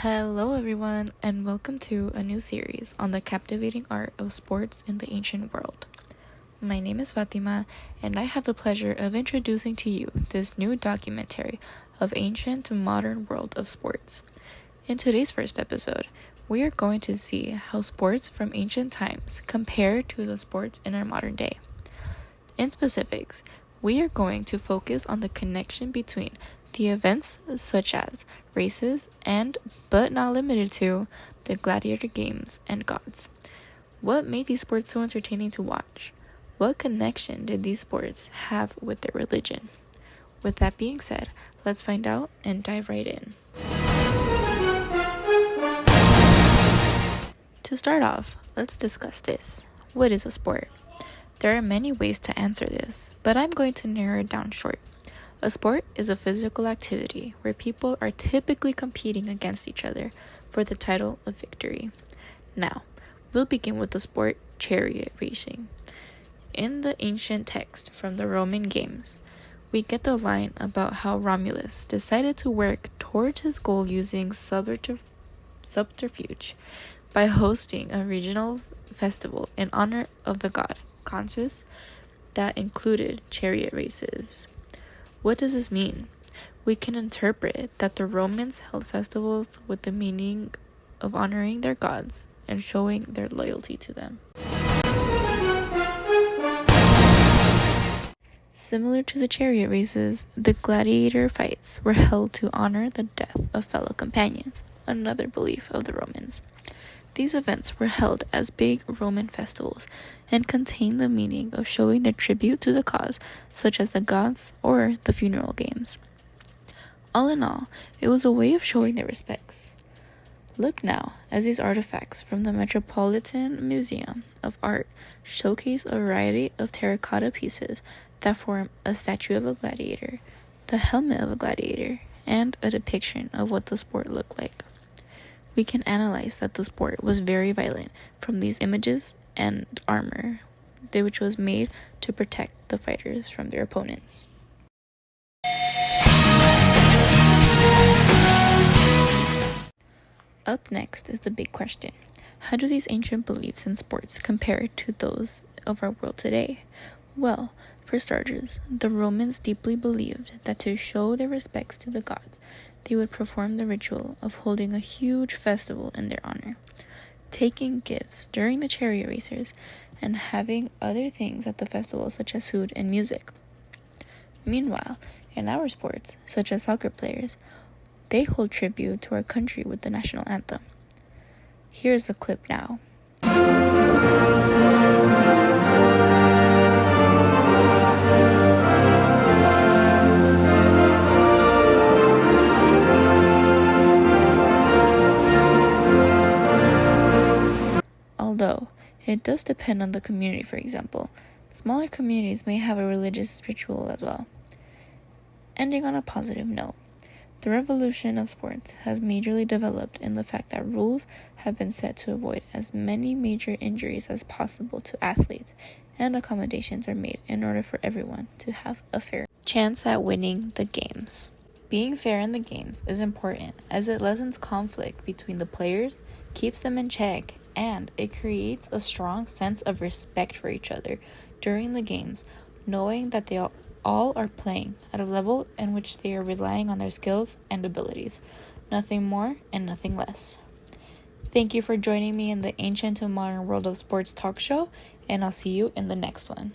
Hello, everyone, and welcome to a new series on the captivating art of sports in the ancient world. My name is Fatima, and I have the pleasure of introducing to you this new documentary of ancient to modern world of sports. In today's first episode, we are going to see how sports from ancient times compare to the sports in our modern day. In specifics, we are going to focus on the connection between the events such as races and, but not limited to, the gladiator games and gods. What made these sports so entertaining to watch? What connection did these sports have with their religion? With that being said, let's find out and dive right in. To start off, let's discuss this. What is a sport? There are many ways to answer this, but I'm going to narrow it down short. A sport is a physical activity where people are typically competing against each other for the title of victory. Now, we'll begin with the sport chariot racing. In the ancient text from the Roman games, we get the line about how Romulus decided to work towards his goal using subterfuge by hosting a regional festival in honor of the god Consus that included chariot races. What does this mean? We can interpret that the Romans held festivals with the meaning of honoring their gods and showing their loyalty to them. Similar to the chariot races, the gladiator fights were held to honor the death of fellow companions, another belief of the Romans. These events were held as big Roman festivals and contained the meaning of showing their tribute to the cause, such as the gods or the funeral games. All in all, it was a way of showing their respects. Look now as these artifacts from the Metropolitan Museum of Art showcase a variety of terracotta pieces that form a statue of a gladiator, the helmet of a gladiator, and a depiction of what the sport looked like. We can analyze that the sport was very violent from these images and armor, which was made to protect the fighters from their opponents. Up next is the big question. How do these ancient beliefs in sports compare to those of our world today? Well, for starters, the Romans deeply believed that to show their respects to the gods, they would perform the ritual of holding a huge festival in their honor, taking gifts during the chariot races, and having other things at the festival such as food and music. Meanwhile, in our sports, such as soccer players, they hold tribute to our country with the national anthem. Here's a clip now. Although, it does depend on the community. For example, smaller communities may have a religious ritual as well. Ending on a positive note, the revolution of sports has majorly developed in the fact that rules have been set to avoid as many major injuries as possible to athletes, and accommodations are made in order for everyone to have a fair chance at winning the games. Being fair in the games is important as it lessens conflict between the players, keeps them in check, and it creates a strong sense of respect for each other during the games, knowing that they all are playing at a level in which they are relying on their skills and abilities, nothing more and nothing less. Thank you for joining me in the Ancient to Modern World of Sports talk show, and I'll see you in the next one.